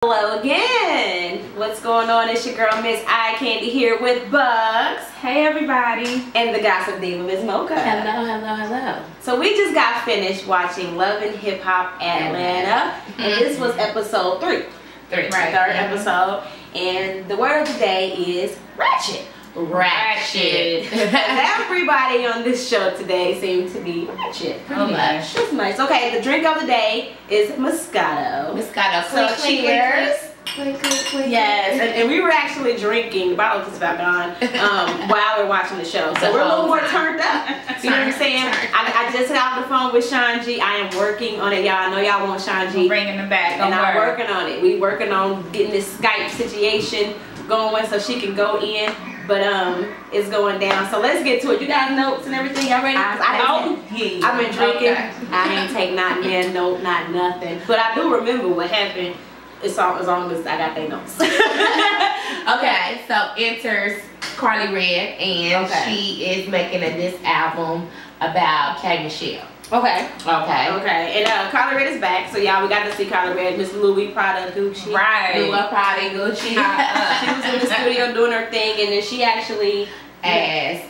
Hello again. What's going on? It's your girl Miss Eye Candy here with Bugs. Hey everybody. And the gossip diva Miss Mocha. Hello, hello, hello. So we just got finished watching Love and Hip Hop Atlanta. And this was episode 3. Third episode. And the word of the day is Ratchet. Ratchet. Everybody on this show today seems to be ratchet. Pretty much. Just nice. Okay, the drink of the day is Moscato. Moscato. So cheers. Yes, and we were actually drinking, the bottle just about gone, while we were watching the show. So we're a little more turned up. You know what I'm saying? I just got off the phone with Sean G. I am working on it, y'all. I know y'all want Sean G. Bringing them back. And I'm working on it. We working on getting this Skype situation going so she can go in. But it's going down. So let's get to it. You got notes and everything? Y'all ready? I've been drinking. Okay. I ain't take not a note, not nothing. But I do remember what happened. As long as I got their notes. Okay, so enters Karley Red, and she is making a diss album about K. Michelle. Okay. Okay. And Karley Red is back, so y'all, we got to see Karley Red, Miss Louis Prada Gucci. Right. Louis Prada Gucci. She was in the studio doing her thing, and then she actually asked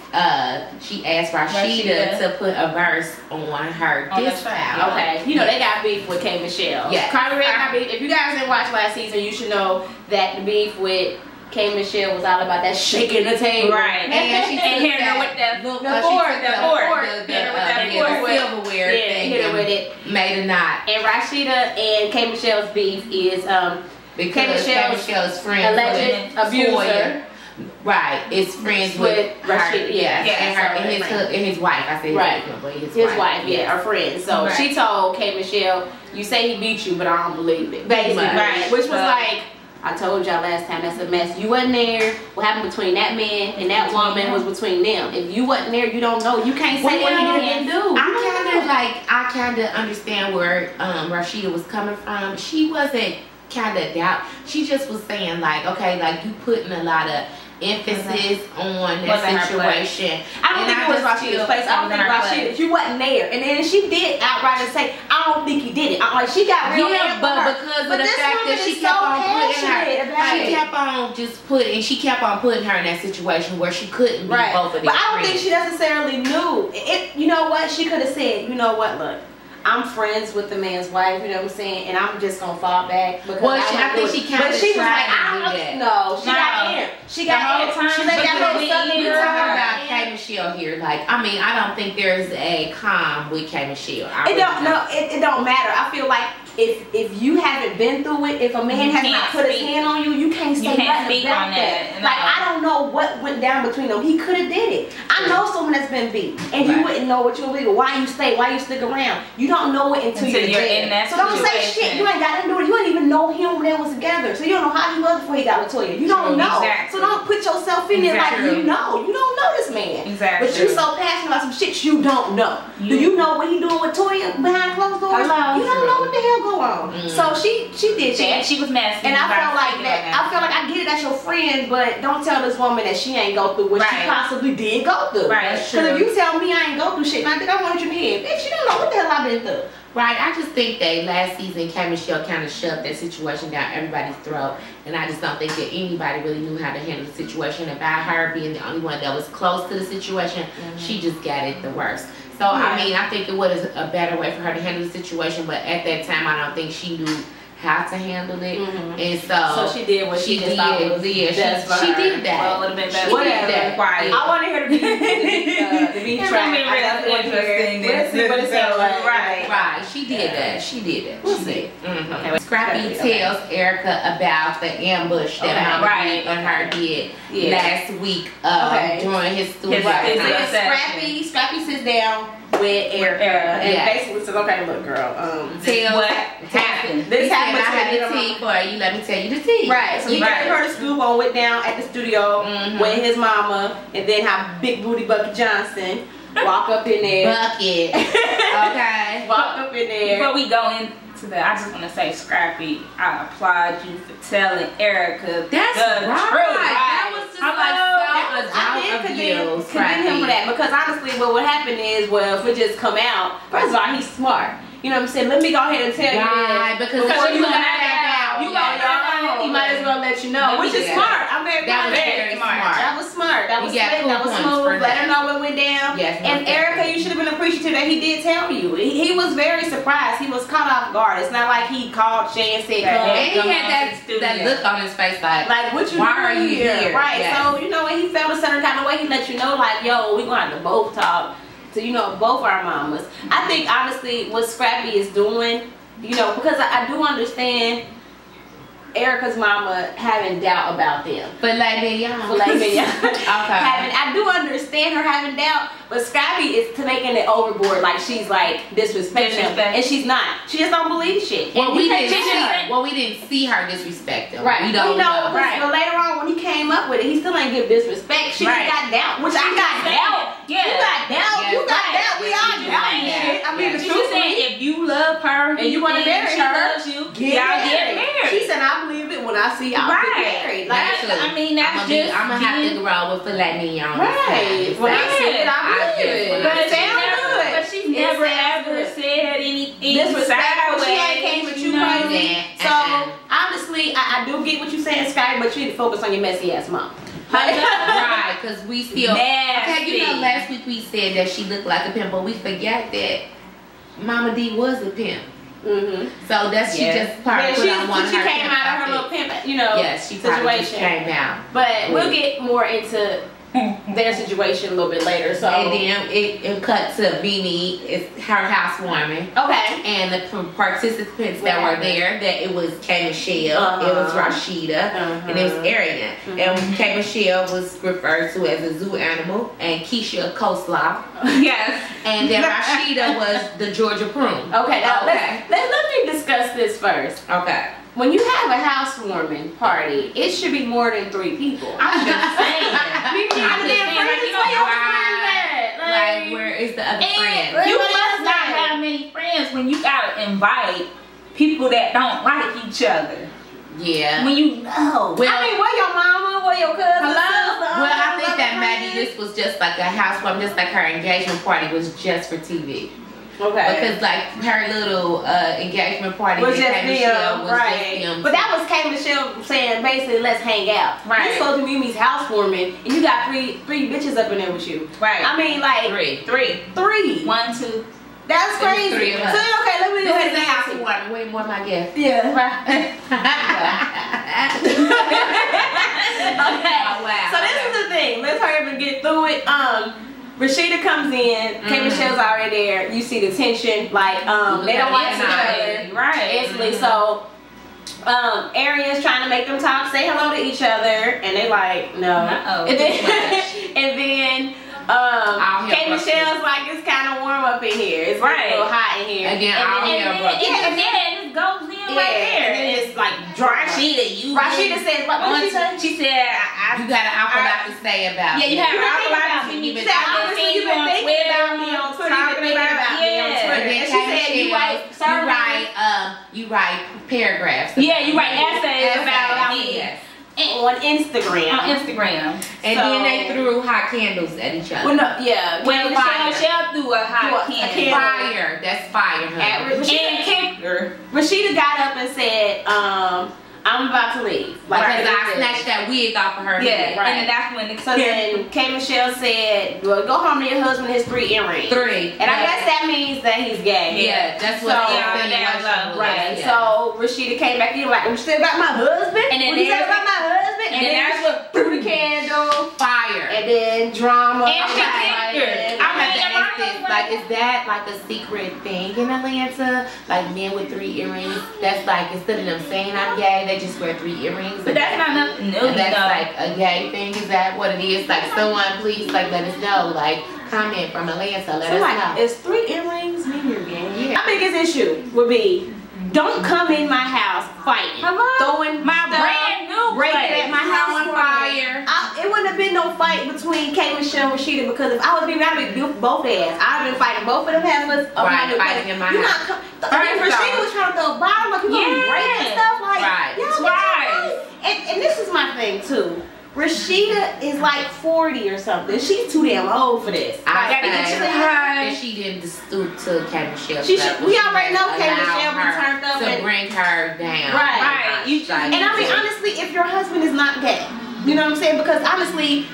Rashida to put a verse on her diss album. Okay. You know they got beef with K. Michelle. Yeah. Karley Red got beef. If you guys didn't watch last season, you should know that the beef with K. Michelle was all about that shaking the table. Right. And she hit her with the silverware thing. Hit her with it. Made a knot. And Rashida and K. Michelle's beef is because K. Michelle's friend, alleged abuser. Right, is friends with Rashida, and his wife. I said right, his wife, yeah, her friend. So she told K. Michelle, "You say he beat you, but I don't believe it." Basically, right? Which was like, I told y'all last time, that's a mess. You wasn't there. What happened between that man and that woman was between them. If you wasn't there, you don't know. You can't say what he didn't do. I kind of understand where Rashida was coming from. She wasn't kind of doubt. She just was saying like, okay, like you putting a lot of emphasis on that situation. I don't think it was Rashida's place. I don't think Rashida, you wasn't there. And then she did outright and say, I don't think he did it. Like she got real but because of the fact that she kept on putting her, she kept on putting her in that situation where she couldn't be both of them. But I don't think she necessarily knew. You know what? She could have said, you know what, look, I'm friends with the man's wife, you know what I'm saying, and I'm just gonna fall back because I think she kind of tried to do that. No, she got in. She got in. She let that whole stuff in. We're talking about K. Michelle here. Like, I mean, I don't think there's a calm with K. Michelle. It don't matter. I feel like if you haven't been through it, if a man has not put his hand on you, you can't say nothing about that. Like, I don't know what went down between them. He could have did it. I know someone that's been beat, and you wouldn't know what you're legal. Why you stay? Why you stick around? You don't know it until you're in that situation. So don't say shit. You ain't got to do it. You ain't even know him when they was together. So you don't know how he was before he got with Toya. You don't know. So don't put yourself in there like you know. You don't know this man. Exactly. But you so passionate about some shit you don't know. Do you know what he doing with Toya behind closed doors? You don't know what the hell go on. So she did that. She was nasty. And I felt like that. I feel like I get it, that's your friend, but don't tell this woman that she ain't go through what she possibly did go through. Right. Because if you tell me I ain't go through shit, and I think I want you in head, bitch, you don't know what the hell I've been through. Right, I just think that last season, K. Michelle kind of shoved that situation down everybody's throat, and I just don't think that anybody really knew how to handle the situation. And by her being the only one that was close to the situation, she just got it the worst. So, I mean, I think it was a better way for her to handle the situation, but at that time, I don't think she knew how to handle it, and so she did what she did. She did that. Well, a little bit better. Whatever. Right. I want to hear the beat track. Let's see what it sounds like. Right. She did that. She did that. We'll see. Okay. Scrappy tells Erica about the ambush that Mama and her did last week during his studio. Scrappy sits down with Erica and basically says, "Okay, look, girl, tell what happened. This happened. I have the tea for you. Let me tell you the tea." Right. So he gave her the scoop on went down at the studio with his mama, and then how Big Booty Bucky Johnson walk up in there. Bucket. Okay. Walk up in there. Before we go into that, I just want to say, Scrappy, I applaud you for telling Erica the truth. That was just I did commend him for that, because honestly, what would happen is, well, if it just come out, first of all, he's smart. You know what I'm saying? Let me go ahead and tell you this. Because you gonna have that. You gonna just gonna let you know, which is smart. I'm very proud of very smart. That was smart. That was slick. Cool, that was smooth. Let her know what went down. Yes, and Erica, you should have been appreciative that he did tell you. He was very surprised. He was caught off guard. It's not like he called Shay and said, and he had that look on his face like what you why are you here? Right. Yes. So, you know, when he felt a certain kind of way, he let you know, like, yo, we're going to have to both talk to, you know, both our mamas. I think, honestly, what Scrappy is doing, you know, because I do understand Erica's mama having doubt about them. But like young. Okay. I do understand her having doubt, but Scrappy is making it overboard, like she's like disrespecting him, and she's not. She just don't believe shit. Well, we didn't see her disrespect him. Right. We don't know. Right. But later on, when he came up with it, he still ain't give disrespect. She just got doubt, which I got doubt. Yeah. You got doubt. You got doubt. We all doubt shit. I mean, the truth is, if you love her and you want to marry her, y'all get married. She said, I believe it when I see y'all get married. Like, I mean, that's I'm gonna have to grow with filet mignon. Right. When I see it, I believe it. But she never ever said anything disrespectful. She ain't came with you crazy. So honestly, I do get what you're saying, Scotty, but you need to focus on your messy ass mom. Right, because we still nasty. Okay, you know, last week we said that she looked like a pimp, but we forgot that Mama D was a pimp. So that's she just probably put on one of her. She came out of her little pimp, you know, she situation. Came out. But we'll get more into their situation a little bit later. So and then it cut to Beanie, it's her housewarming. Okay. And the participants that were there, that it was K Michelle, it was Rashida, and it was Arian. And K Michelle was referred to as a zoo animal, and Keisha coleslaw. Yes. And then Rashida was the Georgia prune. Okay. Now let me discuss this first. Okay. When you have a housewarming party, it should be more than 3 people. I'm just saying. Like, where is the other friend? You must not have many friends when you gotta invite people that don't like each other. Yeah. When you know. Well, I mean, where your mama, where your cousin? Well, I think that maybe this was just like a housewarming, just like her engagement party was just for TV. Okay. Because like her little engagement party was just them, right? But that was K Michelle saying basically, let's hang out. Right. You supposed to be Mimi's housewarming, and you got three bitches up in there with you. Right. I mean, like three. 1, 2. That's crazy. 3 of us. So okay, let me go ahead and the housewarming. Way more my guess. Yeah. Right. Okay. Oh, wow. So this is the thing. Let's hurry up and get through it. Rashida comes in, K Michelle's already there. You see the tension, like they don't like each other, right? Instantly. So Arian's trying to make them talk, say hello to each other, and they like no. And then K Michelle's like, it's kind of warm up in here. It's like a little hot in here. And then it goes in right there. And then it's like dry. Rashida says, what did she say? She said, you got an awful lot to say about me. Yeah, you have an awful lot to say. You've been thinking about me on Twitter. You've been thinking about me on Twitter. And she said, you write paragraphs. Yeah, you write essays about me. On Instagram. And then they threw hot candles at each other. Well, no, yeah. Well, Michelle threw a hot candle. Fire. That's fire, honey. Rashida got up and said, I'm about to leave. Like, because I snatched that wig off of her head. Right. And that's when so then K Michelle said, well, go home to your husband with his 3 earrings. 3. And I guess that means that he's gay. Yeah, that's what right. So Rashida came back in like, I'm still about my husband? And then what you say about my husband? And then that's what threw the candle. Fire. And then drama. And she kicked her. Like, is that like a secret thing in Atlanta? Like men with 3 earrings? That's like, instead of them saying I'm gay, they just wear 3 earrings. But that's not nothing new. And that's like a gay thing. Is that what it is? Like, someone please like let us know. Like, comment from Atlanta. Let us know. Is 3 earrings mean you're gay? My biggest issue would be, don't come in my house fighting. Throwing my stuff, brand new breaking at my house on fire. It wouldn't have been no fight between K Michelle and Rashida, because if I was being, I'd be both ass. I'd have been fighting both of them heifers. Fighting in my house. Rashida was trying to throw a bottle, like you gonna be breaking stuff, like right. And this is my thing too. Rashida is like 40 or something. She's too damn old for this. I think that she didn't stoop to K. Michelle. We already know K. Michelle be turned up to bring her down. Right. And I mean, honestly, if your husband is not gay, you know what I'm saying? Because honestly,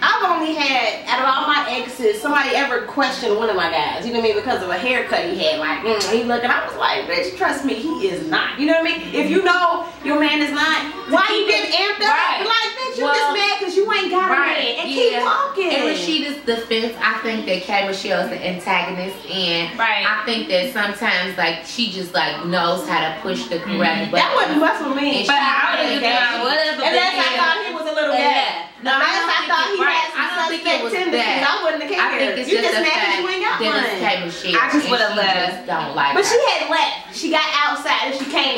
I've only had, out of all my exes, somebody ever questioned one of my guys, you know what I mean, because of a haircut he had, like, he looked, and I was like, bitch, trust me, he is not, you know what I mean? If you know your man is not, why you getting amped up? Like, bitch, you just mad because you ain't got a man, and keep walking. In Rashida's defense, I think that K. Michelle is the antagonist, and I think that sometimes, like, she just, like, knows how to push the correct button. That wouldn't mess with me. But I would have whatever. Unless I thought he was a little gay. No, I thought he had some suspect tendencies. I wouldn't have cared. I think it's you just mad because you ain't got one. I just would have left. Don't like but she had left. She got outside and she came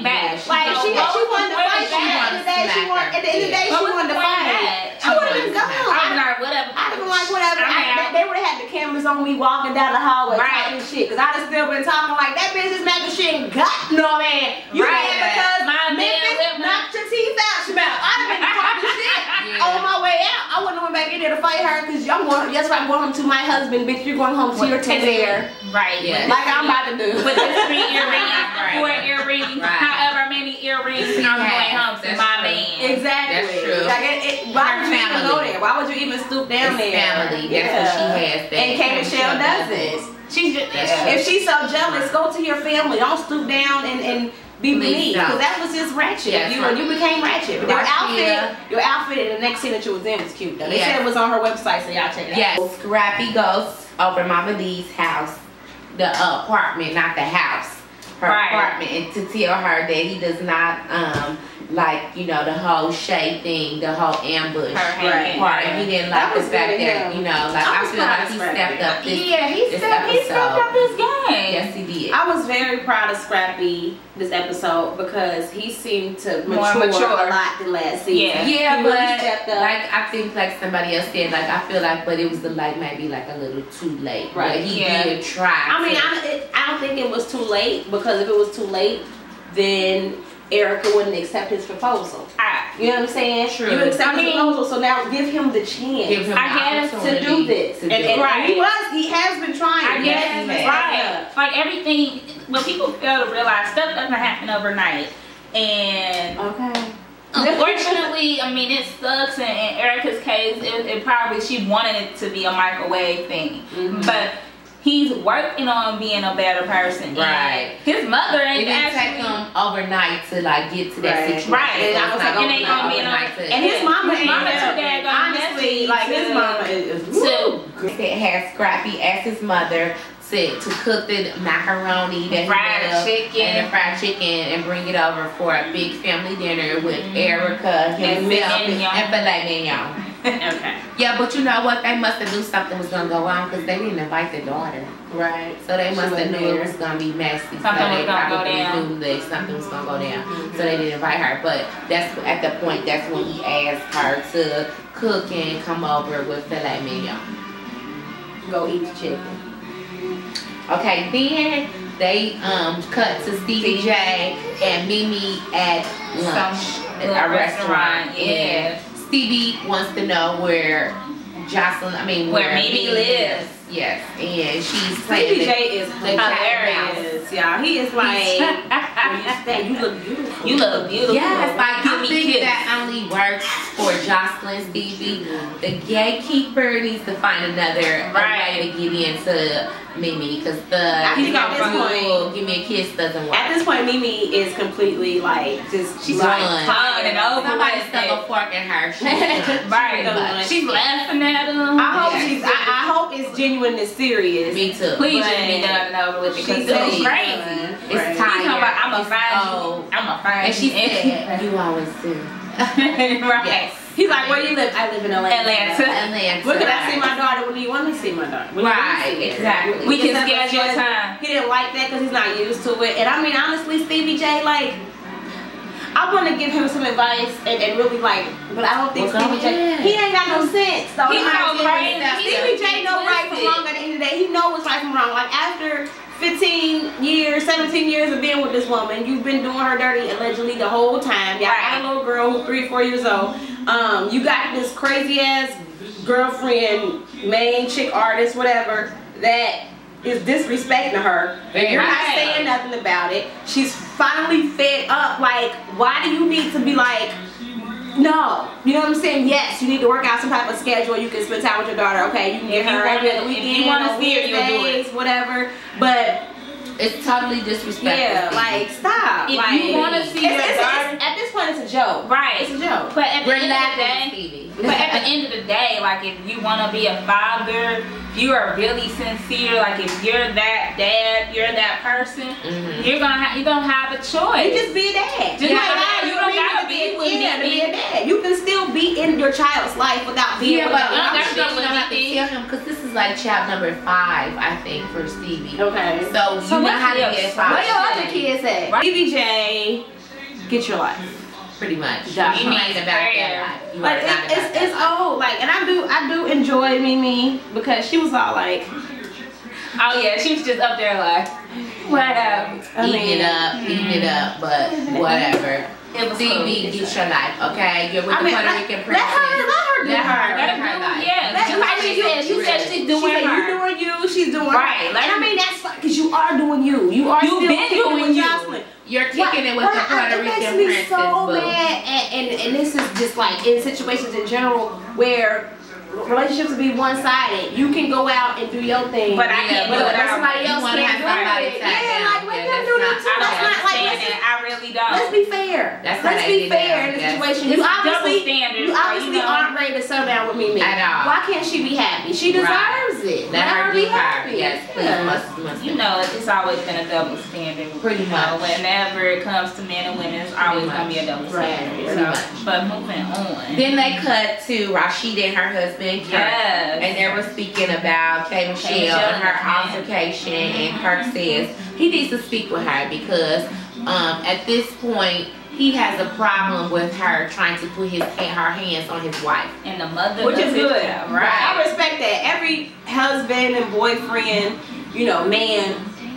back. Like she wanted to fight. At the end of the day, she wanted to fight. She would have been gone. I'd have been like, whatever. They would have had the cameras on me walking down the hallway talking shit. Because I'd have still been talking like, that bitch is mad because she ain't got no man. You mad because Memphis knocked your teeth out your mouth. I'd have been talking shit. On my way out, I wouldn't have went back in there to fight her because I'm going. That's why I'm going home to my husband, bitch. You're going home to your teddy bear, like I'm about to do. With the 3 earrings, 4 earrings, however many earrings, I'm going home to my man. Exactly. That's true. Like why would you even go there? Why would you even stoop down there? Family. That's what she has. And K. Michelle doesn't. She's just, if she's so jealous, go to your family. Don't stoop down and be me, because that was just Ratchet. Yes, you became Ratchet. But your outfit in the next scene that you was in was cute though. They said it was on her website, so y'all check it out. Yes. Scrappy goes over Mama D's house, the apartment, not the house. Her apartment, and to tell her that he does not like, you know, the whole shade thing, the whole ambush part. He didn't like the fact that, you know, like I feel like he stepped up this he stepped up his game. Yes, he did. I was very proud of Scrappy this episode because he seemed to mature a lot the last season. Yeah, but like I think like somebody else said, like I feel like, but it was like maybe like a little too late. Right. But he did try. I mean, I don't think it was too late, because if it was too late, then Erica wouldn't accept his proposal. You know what I'm saying? True. You accept his proposal, so now give him the chance. Give him to do this. And he has been trying. I guess like everything, when people fail to realize stuff doesn't happen overnight. And unfortunately, I mean, it sucks. And in Erica's case, it probably, she wanted it to be a microwave thing, but he's working on being a better person. Right. His mother ain't didn't take him overnight to like get to that situation. Right. And his mama too daggone honestly, like his mama is too. It has Scrappy as his mother to cook the macaroni, that fried chicken, and the fried chicken, and bring it over for a big family dinner with Erica, himself, and filet mignon. Okay. Yeah, but you know what? They must have knew something was gonna go on because they didn't invite the daughter. Right. So they must have knew it was gonna be messy. Something was gonna go down. Knew that something was gonna go down. So they didn't invite her. But that's at the point. That's when he asked her to cook and come over with filet mignon. Go eat the chicken. Okay, then they cut to Stevie J and Mimi at lunch at a restaurant. Yeah. Stevie wants to know where where Mimi lives. Yes, and she's playing. Stevie J is hilarious, y'all. He is like, you look beautiful. You look beautiful. Yes, like I think that only works for Joseline, Stevie. The gatekeeper needs to find another way to get into Mimi, because give me a kiss doesn't work. At this point, Mimi is completely like she's like hugging and over. Somebody stuck a fork in her. Right. She's laughing at him. I hope it's genuine and serious. Me too. Please just be done and over with, because it's crazy. It's tired. I'm a fine. And she said, "You always do." Right. Yes. He's like, "Where you live?" I live in Atlanta. Where can I see my daughter? When do you want to see my daughter? Right. Exactly. We can schedule time. He didn't like that because he's not used to it. And I mean, honestly, Stevie J, like, I want to give him some advice and really like, but I don't think Stevie J, he ain't got no sense. So Stevie J know right from wrong at the end of the day. He knows what's right from wrong. Like after 15 years, 17 years of being with this woman. You've been doing her dirty allegedly the whole time. Y'all got a little girl who's 3 or 4 years old. You got this crazy ass girlfriend, main chick artist, whatever, that is disrespecting her. You're not saying nothing about it. She's finally fed up. Like, why do you need to be like, no, you know what I'm saying? Yes, you need to work out some type of schedule. You can spend time with your daughter. Okay, you can get her every other weekend. If you want to see her, you'll do it. Whatever. But it's totally disrespectful. Yeah, like stop. If like, you want to see your daughter, at this point, it's a joke. Right, it's a joke. But at the end of the day, like if you want to be a father, if you are really sincere, like if you're that dad, you're that person, you're gonna have a choice. You just be a dad. Just you don't gotta be with me. To be a dad. You can still be in your child's life without being with them. That's what you have to tell him, because this is like child number 5, I think, for Stevie. Okay. So you know how to get 5. Where your other kids at? Right. Stevie J, get your life. Pretty much. You ain't about that life. Like it's old. Like, and I do enjoy Mimi because she was all like, oh yeah, she was just up there like, whatever. Eating it up, but whatever. It was Stevie, get your life, okay? You're with the Puerto Rican princess. Let her life. Yeah. You said she's doing her. You doing you. She's doing right. And I mean that's because you are doing you. You've been doing Joseline. You're kicking it with the Puerto Rican princess. So mad, and this is just like in situations in general where relationships will be one-sided. You can go out and do your thing, but I can't do it. Somebody else can't do it. Yeah, like let them do that too. That's not like I really don't. Let's be fair. Let's be fair in this situation. You obviously aren't ready to settle down with me at all. Why can't she be happy? She deserves it. Let her be happy. Yes, please. You know, it's always been a double standard. Pretty much. Whenever it comes to men and women, it's always gonna be a double standard. But moving on. Then they cut to Ratchet and her husband. Yes. And they were speaking about K. Michelle and her altercation, and Kirk says he needs to speak with her because at this point he has a problem with her trying to put her hands on his wife. And the mother, which is good, right? I respect that. Every husband and boyfriend, you know, man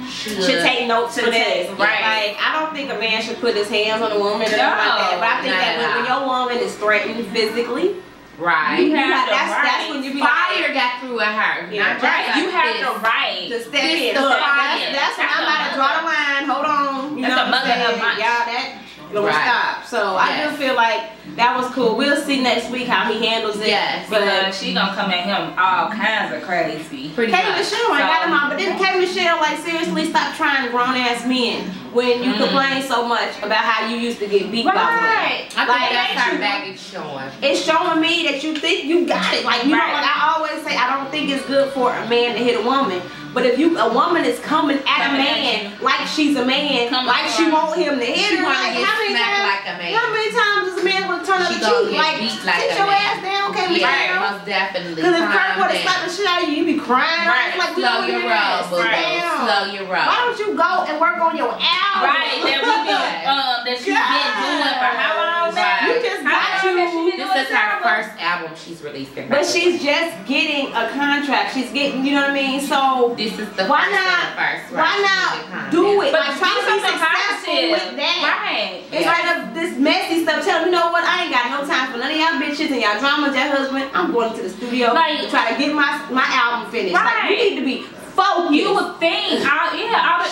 should take notes for this, right? Like, I don't think a man should put his hands on a woman or something like that. But I think that when your woman is threatened physically, right, that's when you be fire got through at her. Yeah, right. You have the right to step in. That's when I'm about to draw the line. Hold on, you know what I'm saying? Y'all, that gonna stop. So I do feel like that was cool. We'll see next week how he handles it. Yes, but she gonna come at him all kinds of crazy. K. Michelle ain't got him on, but then K. Michelle, like, seriously, stop trying grown ass men when you complain so much about how you used to get beat by women. I think that's her baggage showing. It's showing me that you think you got it. Like, you know, like I always say, I don't think it's good for a man to hit a woman. But if a woman is coming at a man like she's a man, like she want him to hit her, like how many times does a man want to turn up the cheek? Like, sit your ass down, K. Michelle. Right, most definitely. Because if Kirk would have slapped the shit out of you, you'd be crying. Right, like, slow your roll, slow your roll. Why don't you go and work on your album? Right, that she's been doing for how long now? You just got This is her first album she's releasing. But she's just getting a contract. She's getting, you know what I mean? So this is the why not do it? But like, try to be successful with that. Right. Instead of this messy stuff, tell them, you know what? I ain't got no time for none of y'all bitches and y'all dramas, your husband. I'm going to the studio to try to get my album finished. Like, you need to be focused. You would think, all the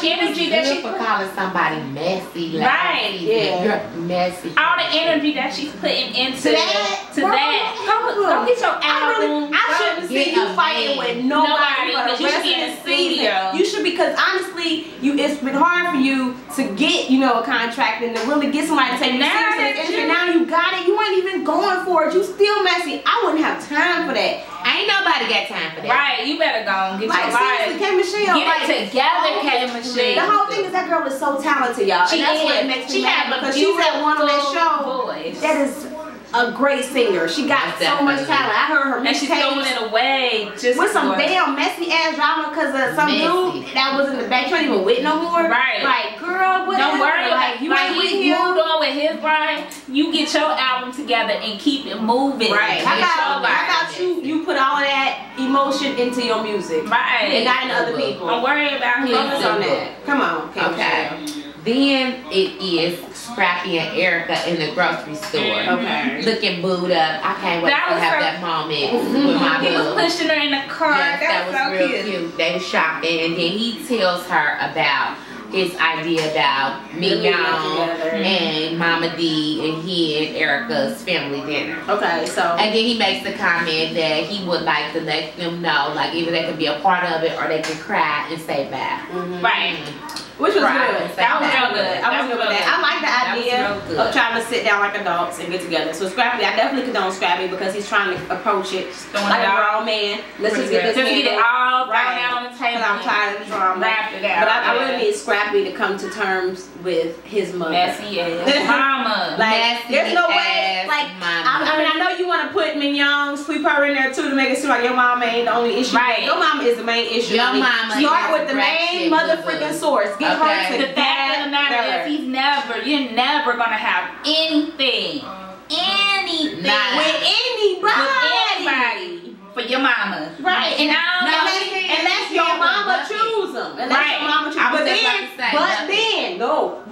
energy that she's for calling somebody messy. Like, right. You're messy. All the energy that she's putting into that. Go get your album. I shouldn't see you fighting with nobody for the rest of the season. You should, because honestly, it's been hard for you to get, you know, a contract and to really get somebody to take you seriously. And now you got it. You ain't even going for it. You still messy. I wouldn't have time for that. Ain't nobody got time for that. Right, you better go and get your life. K. Michelle, get it together, K. Michelle. The whole thing is that girl is so talented, y'all. She and that's what makes me mad because she's at one on that show that is a great singer. She got so much talent. I heard her and she's throwing it away just with some damn messy ass drama because of some dude that was in the back. She ain't even with no more. Right. Like, girl, whatever. Don't worry. Like, you ain't with he's moved on with his bride. You get your album together and keep it moving. Right. How about you put all of that emotion into your music. Right. And not in other people. Don't worry about him. Focus on that. Come on. Okay. Then it is Scrappy and Erica in the grocery store. Okay. Looking booed up. I can't wait to have that moment with my He was pushing her in the car. Yes, that was so real cute. They were shopping, and then he tells her about his idea about me, Young, and Mama D, and he and Erica's family dinner. Okay, so. And then he makes the comment that he would like to let them know, like either they could be a part of it or they could cry and say bye. Right. Which was good. That was real good. I was good with that. I like the idea of trying to sit down like adults and get together. So Scrappy, I definitely condone Scrappy because he's trying to approach it like a grown man. Let's just get this get it all thrown out on the table. I'm tired of the drama. Wrap it out. But I really need Scrappy to come to terms with his mother. Messy ass mama. Like, there's no way. Like, I mean, I know you want to put Mignon, sweep her in there too to make it seem like your mama ain't the only issue. Right. Your mama is the main issue. Your mama start with the main mother freaking source. Get her to the fact of the matter is you're never gonna have anything with anybody for your mama. Right. And unless your mama choose them.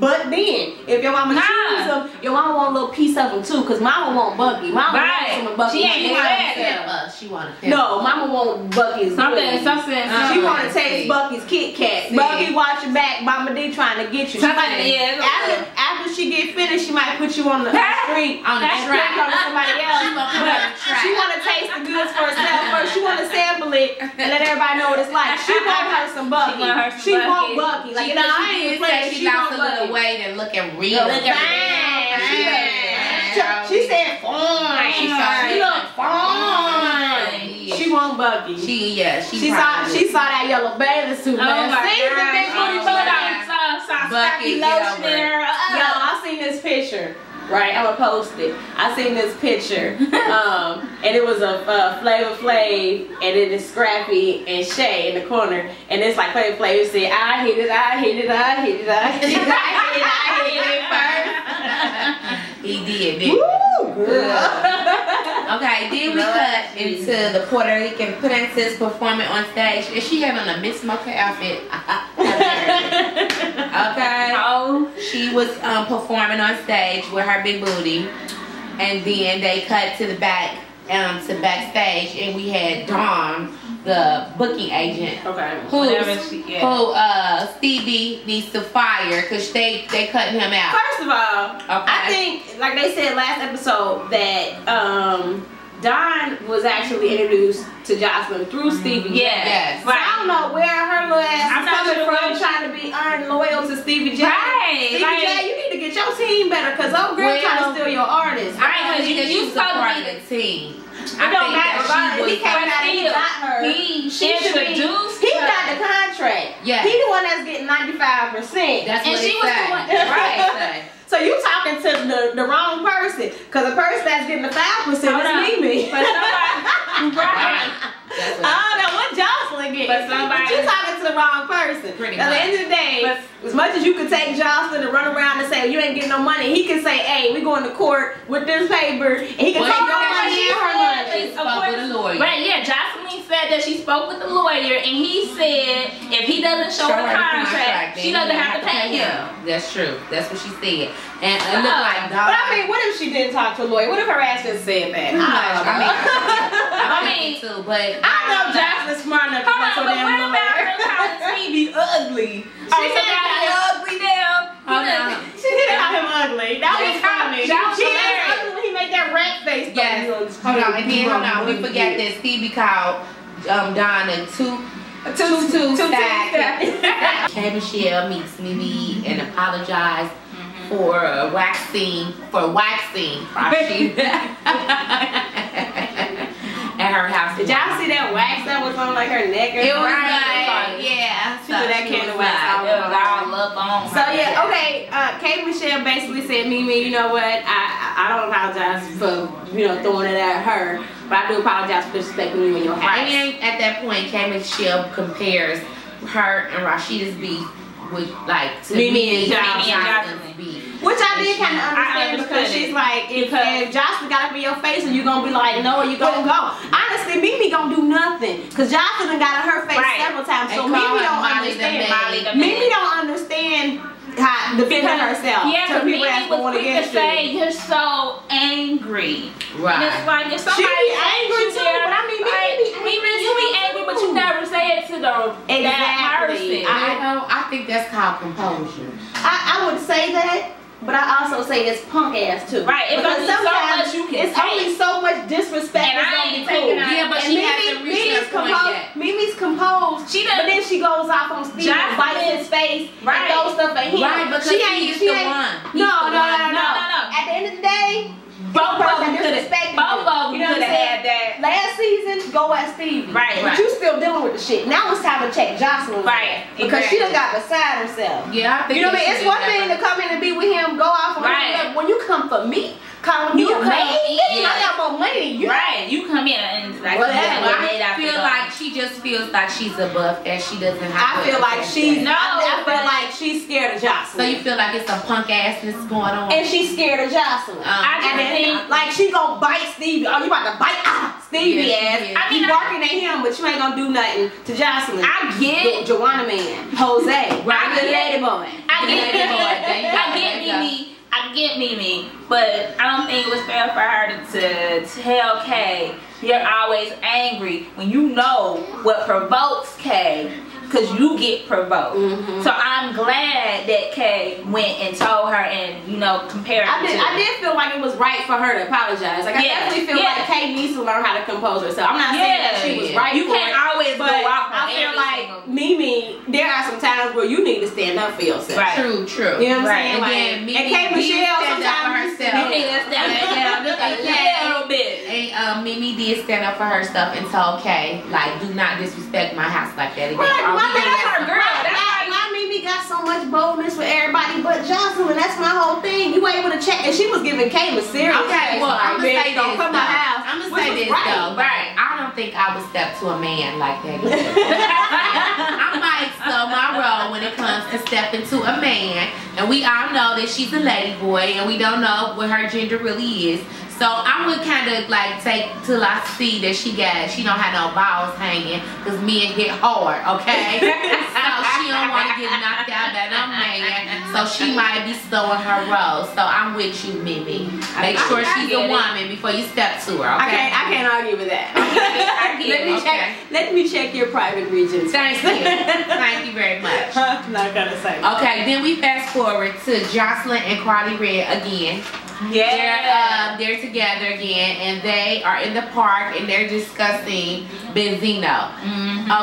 But then, if your mama choose them, your mama want a little piece of them too, because mama want Bucky. Mama wants some Bucky. She ain't that. She want to No, mama want Bucky's something. She want to taste Bucky's Kit Kat. Bucky, watch your back. Mama D trying to get you. After she get finished, she might put you on the street. On the track. On somebody else. She want to taste the goods for herself first. She want to sample it and let everybody know what it's like. She want her some Bucky. She want Bucky. Like, I ain't playing. She lost a little weight and looking real fine. She said fine. She look fine. She want Bucky. She saw that yellow bathing suit. Oh my God. Bucky lotion there. Yo, I seen this picture. Right, I'm gonna post it. I seen this picture, and it was a Flavor Flav, and it is Scrappy and Shay in the corner, and it's like Flavor Flav said, I hit it, I hit it, I hit it, I hit it, I hit it first. He did, didn't he? Okay, then we cut into the Puerto Rican princess performing on stage, and she having a Miss Mocha outfit. Okay. Oh. She was performing on stage with her big booty, and then they cut to the back, to backstage, and we had Dawn, the booking agent, who Stevie needs to fire because they cut him out. First of all, I think, like they said last episode, that Dawn was actually introduced to Joseline through Stevie J. Yes. So I don't know where her little ass is coming from trying to be unloyal to Stevie J. Right. Stevie J, you need to get your team better because old girl trying to steal your artist. Right, because you supposed to be the team. It don't matter. He came out and he got her. He introduced He got the contract. Yeah. He the one that's getting 95%. That's what she was the one. Right. So you talking to the wrong person, because the person that's getting the 5% is Mimi. But somebody, right. I don't know what Joseline gets. But you talking to the wrong person. Pretty At the end of the day, as much as you could take Joseline and run around and say, you ain't getting no money, he can say, hey, we going to court with this paper, and he can take your money and her money. Right, yeah, Joseline said that she spoke with the lawyer, and he said if he doesn't show her the contract, she doesn't have to pay him. That's true. That's what she said. And it looked like But I mean, what if she didn't talk to a lawyer? What if her ass just said that? I mean, too, but I know Joseline's smart enough to talk to a damn lawyer. Stevie ugly. She said ugly now. She didn't call him ugly. That was funny. She is ugly when he made that rat face. Yes. Hold on. We forgot that Stevie called Donna two stack. K. Michelle meets Mimi and apologized for waxing at her house. Did y'all see that wax that was on like her neck? It was like, yeah. She put that can of wax all up on. So yeah, okay. K. Michelle basically said, Mimi, you know what? I don't apologize for throwing it at her, but I do apologize for disrespecting you in your house. And at that point, K. Michelle compares her and Rashida's beef with like to Mimi and Jocelyn's beef. Which I did kind of understand because she's like, if Jocelyn got up in your face and you gonna be like, no, you gonna go. Honestly, Mimi gonna do nothing because Jocelyn got in her face several times. So Mimi don't understand. Mimi don't understand how to defend herself. Yeah, because Mimi was quick to say, you're so angry. Right. And it's like, if somebody she be angry too, but I mean, Mimi, you be angry, but you never say it to that person. I think that's called composure. I would say that. But I also say it's punk ass too. Right. Because sometimes it's only so much disrespect that's gonna be cool. Yeah, but she hasn't reached that point yet. Mimi's composed. But then she goes off on Steve and bites his face and throws stuff at him. Right, because he's the one. No. At the end of the day, both of them could have had that. Last season, go at Stevie. Right. But you still dealing with the shit. Now it's time to check Joseline. Right. Because she done got beside herself. Yeah, I think you know what I mean? It's one thing to come in and be with him, go off on him. When you come for me, calling me a man, I got more money than you. Right. You come in and like, I feel like she just feels like she's above that. She doesn't have I feel like she's she's scared of Joseline. So you feel like it's a punk assness going on? And she's scared of Joseline. And then, like, she gonna bite Stevie. Oh, you about to bite Stevie ass. I mean, you barking at him, but you ain't gonna do nothing to Joseline. I get Joanna Man, Jose, right? The lady boy. I get Mimi, but I don't think it was fair for her to tell Kay, you're always angry when you know what provokes Kay. Because you get provoked. So I'm glad that Kay went and told her and, compared I did feel like it was right for her to apologize. Like, I definitely feel like Kay needs to learn how to compose herself. I'm not saying that she was right. You can't always go out. I feel like, Mimi, there are some times where you need to stand up for yourself. Right. True. You know what I'm saying? And Mimi, and Kay Michelle up sometimes for herself. You need to stand up just a little bit. And Mimi did stand up for herself and told Kay, like, do not disrespect my house like that again. Right. That's her girl. Why Mimi got so much boldness with everybody but Joseline? That's my whole thing. You able to check, and she was giving Kay a serious. Okay, well, I'm gonna say this. I'm gonna say this though. Right. I don't think I would step to a man like that. I might slow my roll when it comes to stepping to a man, and we all know that she's a lady boy, and we don't know what her gender really is. So I would kind of like take till I see that she don't have no balls hanging, because men hit hard, okay? So she don't want to get knocked out by no man, so she might be slowing her roll. So I'm with you, Mimi. Make sure she's a woman before you step to her, okay? I can't argue with that. Let me check your private regions. Thank you. Thank you very much. I'm not gonna say. Okay, then we fast forward to Joseline and Karley again. Yeah, they're together again, and they are in the park, and they're discussing Benzino.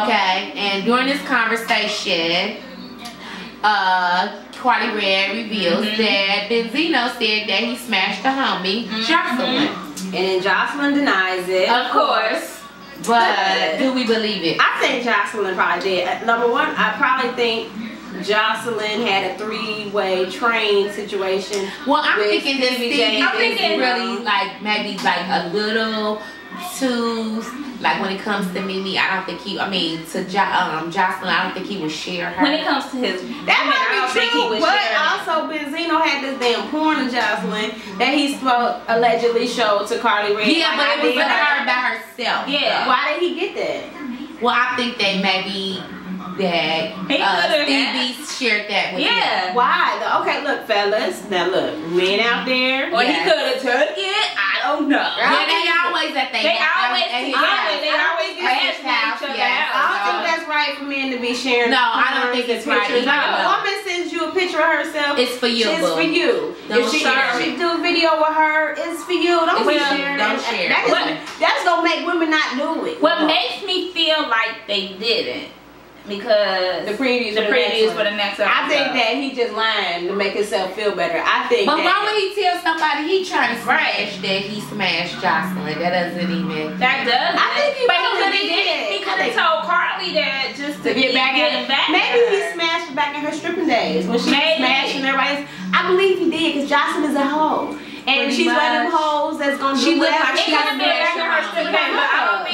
Okay, and during this conversation, Karley reveals that Benzino said that he smashed the homie Joseline, and then Joseline denies it, of course. But do we believe it? I think Joseline probably did. Number one, I probably think Joseline had a three-way train situation. Well, I'm thinking this thing is really like maybe like a little too, like when it comes to Mimi, I don't think he, to Joseline, I don't think he would share her. When it comes to his, that might be true, but also Benzino had this damn porn of Joseline that he allegedly showed to Karley. Yeah, but it was her by herself. Yeah. Why did he get that? Well, I think that maybe that Stevie shared that with him. Why? Okay, look, fellas. Now look, men out there. Or he could have took it. I don't know. Yeah, they always at their house. They always get each other. I don't think that's right for men to be sharing. No, I don't think it's right. If a woman sends you a picture of herself, it's for you. It's for you. If she do a video with her, it's for you. Don't share. Don't share. That's gonna make women not do it. What makes me feel like they didn't because the previews for the next episode. I think that he just lying to make himself feel better. I think. But why would he tell somebody he trying to smash that he smashed Joseline? That doesn't even. That does. I think he He could have told Karley that just to get back in. Maybe he smashed her back in her stripping days when she was smashing everybody. I believe he did because Joseline is a hoe. And she's one of them hoes that's gonna do whatever. It could have been back in her stripping days, but I don't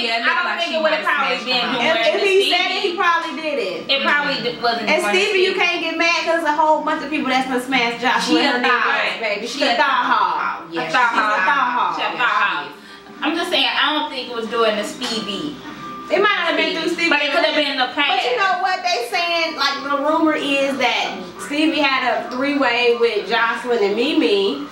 think it would have probably been. If he said it, he probably did it. It probably wasn't. And Stevie, you can't get mad because a whole bunch of people that's gonna smash Josh. She a thought, baby. She a thought hog. Yeah, she's a thought hog. I'm just saying, I don't think it was doing the Stevie. It might not have been through Stevie. But it could have been in the past. But you know what they saying? Like the rumor is that Stevie had a 3-way with Joseline and Mimi.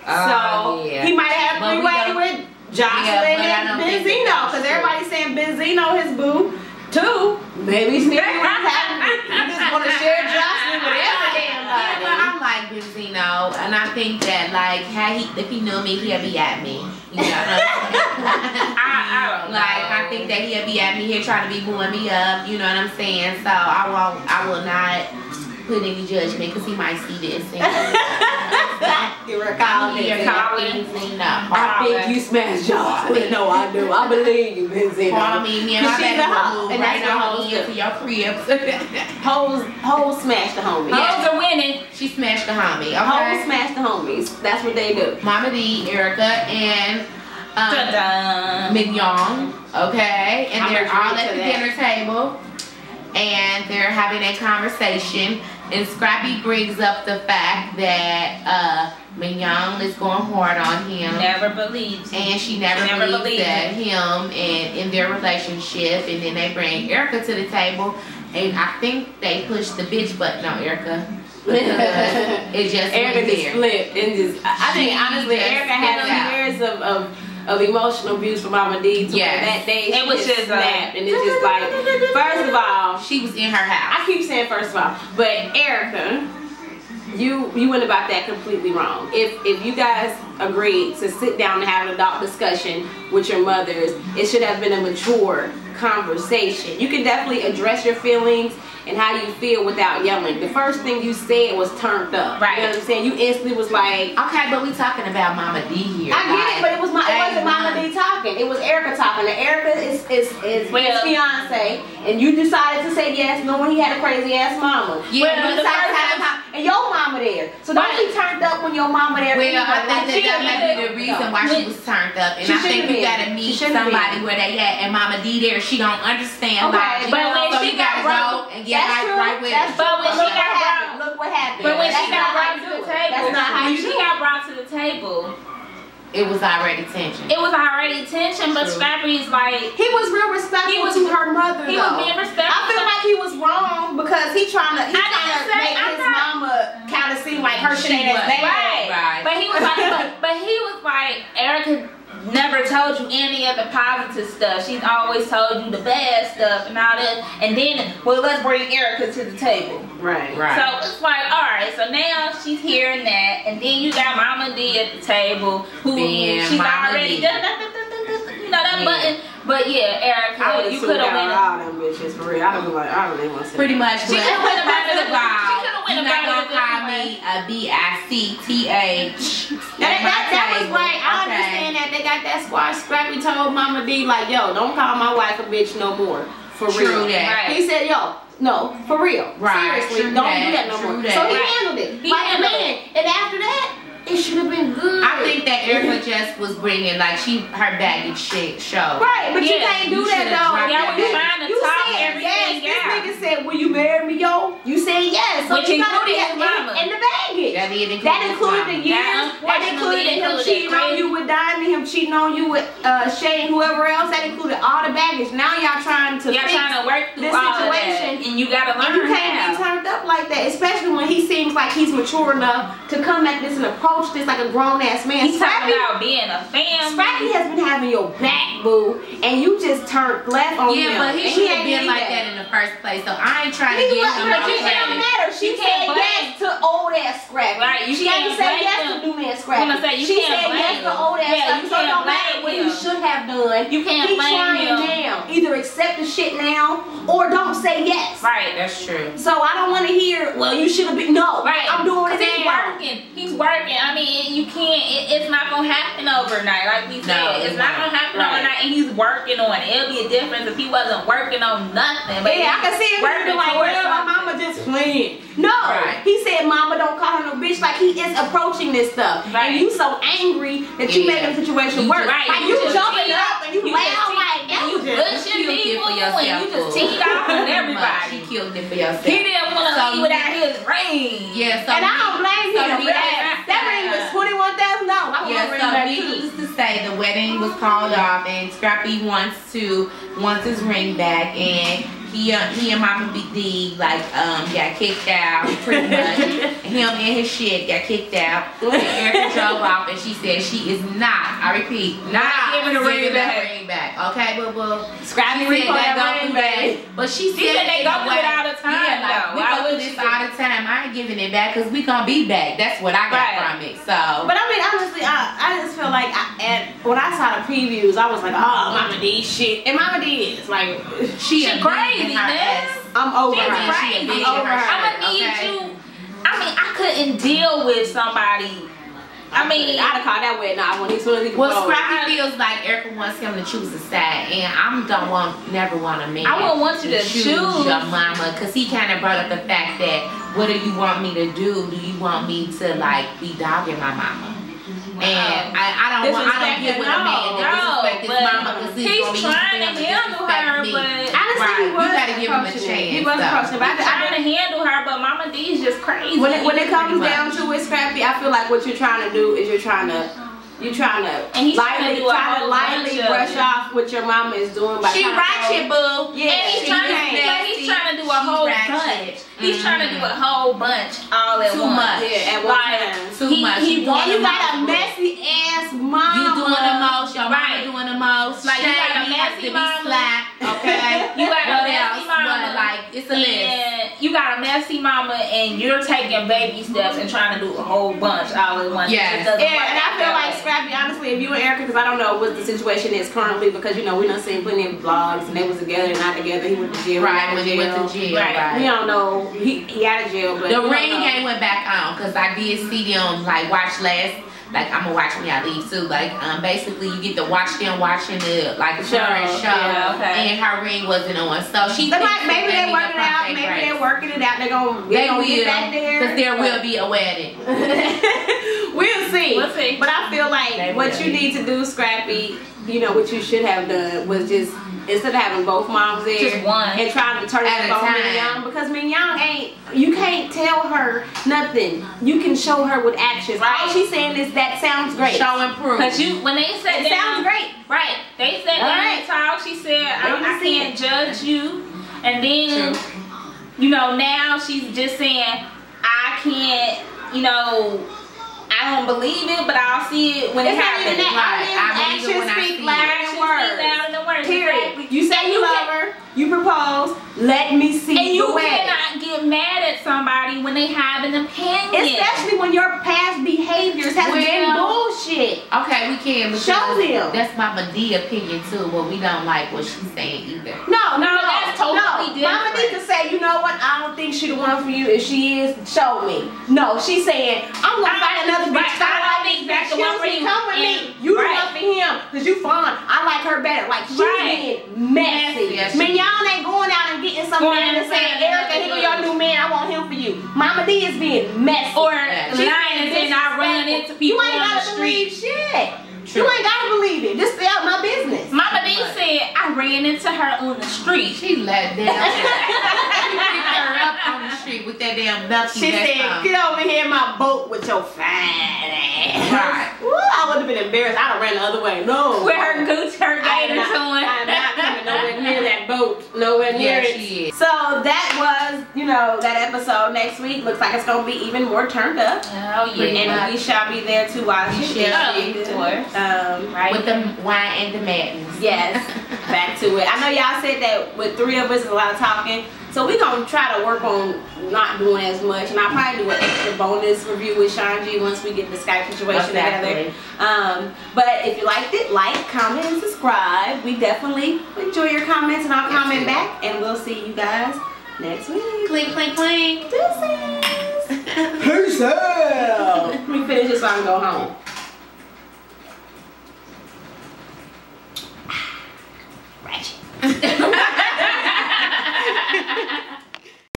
So he might have a 3-way with Joseline and Benzino. Because everybody's saying Benzino his boo too. Maybe Stevie was having. He just want to share Joseline with every damn body. But I like Benzino, and I think that like if he knew me, he'd be at me. You know what I'm saying? I don't know. I think that he'll be at me here trying to be booing me up. You know what I'm saying? So I will not put any judgment because he might see this. You're a Karley. I think you smashed Joseline. No, I do. I believe you, Benzino. I mean, me and my baby will move right now into your crib. Hoes smash the homies. Hoes are winning. She smashed the homie. Okay? Hoes smash the homies. That's what they do. Mama D, Erica, and Mignon. Okay, and they're all at the dinner table, and they're having a conversation. And Scrappy brings up the fact that Mignon is going hard on him. Never believes. And she never believes that him and in their relationship. And then they bring Erica to the table. And I think they push the bitch button on Erica. It just Erica just flipped and just. I think honestly, Erica had years of emotional abuse from Mama D. That day it was just snapped, and it's just like, first of all, she was in her house. I keep saying first of all, but Erica, you went about that completely wrong. If you guys agreed to sit down and have an adult discussion with your mothers, it should have been a mature conversation. You can definitely address your feelings and how you feel without yelling. The first thing you said was turned up. Right. You know what I'm saying? You instantly was like, okay, but we talking about Mama D here. I get it, but it wasn't Mama D talking. It was Erica talking. And Erica is his fiance, and you decided to say yes, knowing he had a crazy ass mama. Yeah, but and your mama there. So don't be turned up when your mama there. Well, I think that might be the reason why she was turned up. And I think you gotta meet somebody where they at. And Mama D there, she don't understand. Okay, but when she got broke and get right with it. But when she got brought, look what happened. But when she got brought to the table, that's not how you she got brought to the table. It was already tension. It was already tension, but Scrappy's like he was real respectful to her mother. He was being respectful. I feel like he was wrong because he trying to make his mama kind of seem like her shit ain't as bad. Right. But he was like, Erica never told you any of the positive stuff. She's always told you the bad stuff and all that. And then, well, let's bring Erica to the table. Right. So it's like, all right. So now she's hearing that, and then you got Mama D at the table, who she's already done that button. But yeah, Erica, you could have went all them bitches for real. I don't really want to say. Pretty much. She could have went about it. You're not gonna call me a B-I-C-T-H. That was like, I understand that they got that squad. Scrappy told Mama D like, yo, don't call my wife a bitch no more. For real. That. He said, yo, no, for real. Right. Seriously, don't do that no more. So he handled it. Like a man. And after that, it should have been good. I think that Erica just was bringing like her baggage shit show. Right, but you can't do that though. Yeah, we trying to talk everything This nigga said, "Will you marry me, yo?" You said yes. So which included his mama and the baggage. That included the years. That included him cheating on you with Diamond, him cheating on you with Shay and whoever else. That included all the baggage. Now y'all trying to work through this all situation, of that, and you gotta learn. And you can't be turned up like that, especially when he seems like he's mature enough to come at this in a approach this like a grown ass man. He's talking about being a family. Scrappy has been having your back, boo, and you just turned left on him. Yeah, but he should have been like that in the first place. So I ain't trying to get him. But it don't matter. She said yes to old ass Scrappy. Right, she didn't say yes to new man Scrappy. She said yes to old ass Scrappy. So it don't matter what he should have done. You can't blame him. Now. Either accept the shit now or don't say yes. Right, that's true. So I don't want to hear, well, you should have been, no. Right. I'm doing it He's now. working. He's working. I mean, you can't, it's not going to happen overnight. Like we said, it's not going to happen overnight, and he's working on it. It'll be a difference if he wasn't working on nothing. But yeah, I can see him working like, well, my mama just playing. No, he said, mama, don't call her no bitch. Like, he is approaching this stuff. And you so angry that you making the situation worse. Right. Like, you jumping up and you loud like, and you pushing people and you just teed off on everybody. He killed it for yourself. He didn't want to leave without his ring. Yeah, so and I don't blame him. That ring was $21,000. Yeah, so needless to say, the wedding was called off, and Scrappy wants his ring back, and he and Mama D like got kicked out pretty much. Him and his shit got kicked out. And Erica drove off, and she said she is not, I repeat, not giving the ring back. Okay, boo. Scrappy said that go through that. But she said they go through it all the time. Yeah, like, we go through this all the time. I ain't giving it back because we gonna be back. That's what I got from it. So, but I mean, honestly, I just feel like when I saw the previews, I was like, oh, Mama D shit, and Mama D is like, she crazy, man. I'm over her. I'm gonna need you. I mean, I couldn't deal with somebody. I mean, I'd have called that wedding off when he soon as he well, Scrappy feels like Erica wants him to choose a side, and I never want a man. I wouldn't want you to choose your mama, because he kind of brought up the fact that, what do you want me to do? Do you want me to like be dogging my mama? And I don't get with a man that disrespect his mama because he's trying to handle her, but honestly, you gotta give him a chance. He was approaching, but I'm trying to handle her, but Mama D is just crazy. When it comes down to it, Scrappy, I feel like what you're trying to do is you're trying to lightly brush off what your mama is doing by she ratchet, boo. Yeah, and he's trying to do a whole bunch. He's trying to do a whole bunch all at once. Yeah, at one time. Too much. You got a messy ass mama. You doing the most. Your mama doing the most. Like, you got a messy mama. Okay. You got a messy mama. Like, it's a list. You got a messy mama, and you're taking baby steps and trying to do a whole bunch all at once. Yes. And I feel like, Scrappy, honestly, if you and Erica, because I don't know what the situation is currently, because we done seen plenty of vlogs and they was together and not together. He went to jail. Right, when he went to jail. Right. We don't know. He out of jail, but the ring ain't went back on, because I did see them like watch last. Like, I'm gonna watch when y'all leave too. Like, basically you get to watch them watching the show, and her ring wasn't on. So she maybe they're working it out. Maybe they're working it out. They're gonna get back there, because there will be a wedding. We'll see. We'll see. But I feel like what you need to do, Scrappy, what you should have done was just, instead of having both moms there, just one, and trying to turn it on Mignon, because Mignon you can't tell her nothing. You can show her with actions. Right. All she's saying is that sounds great. Show and prove. Because when they said it sounds great. Right. They said that talk. She said, I can't judge you. And then, now she's just saying, I can't, I don't believe it, but I'll see it when it happens. Actions speak louder than words. Period. You say you love her. You propose. Let me see and you the way. cannot get mad at somebody when they have an opinion. Especially when your past behaviors have been bullshit. Okay, we can. Show them. That's Mama D opinion too, but we don't like what she's saying either. No, that's totally different. Mama D can say, you know what, I don't think she the one for you. If she is, show me. No, she's saying, I'm going to find another bitch. I think that's the one for you. Come with me. You the one for him. Because you fine. I like her better. Like, she's being messy. Mignon ain't going out and getting some man and saying, Erica, here your new man, I want him for you. Mama D is being messy. Or lying and saying I run into people on the street. You ain't gotta believe shit. You ain't gotta believe it. Just stay out my business. Mama D said I ran into her on the street. She let down. She picked her up on the street with that damn Nucky. She said, get over here in my boat with your fine ass. Right. Woo, I would have been embarrassed. I'd have ran the other way. No. With her gators on. I'm not coming nowhere near that boat. note. Nowhere near it. She is. So that was, you know, that episode. Next week looks like it's gonna be even more turned up. Oh yeah. And we shall be there to watch it. Of course. Right. With the wine and the madness. Yes. Back to it. I know y'all said that with 3 of us is a lot of talking. So we're going to try to work on not doing as much. And I'll probably do an extra bonus review with Shanji once we get the Skype situation together. But if you liked it, like, comment, and subscribe. We definitely enjoy your comments, and I'll comment back. And we'll see you guys next week. Clink, clink, clink. Deuces. Peace out. Let me finish this so I can go home.